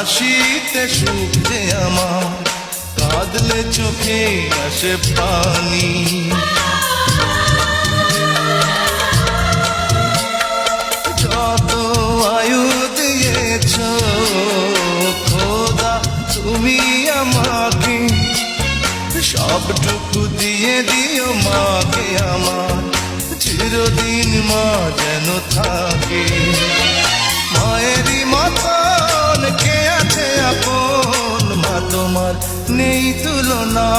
হাসিতে সুখ যে আমার, কাঁদলে চোখে আসে পানি। যত আয়ু দিয়েছ খোদা তুমি আমাকে, সবটুকু দিয়ে দিও মাকে আমার, চিরদিন মা যেন থাকে। মায়েরই মতন কে আছে আপন, মা তোমার নেই তুলনা।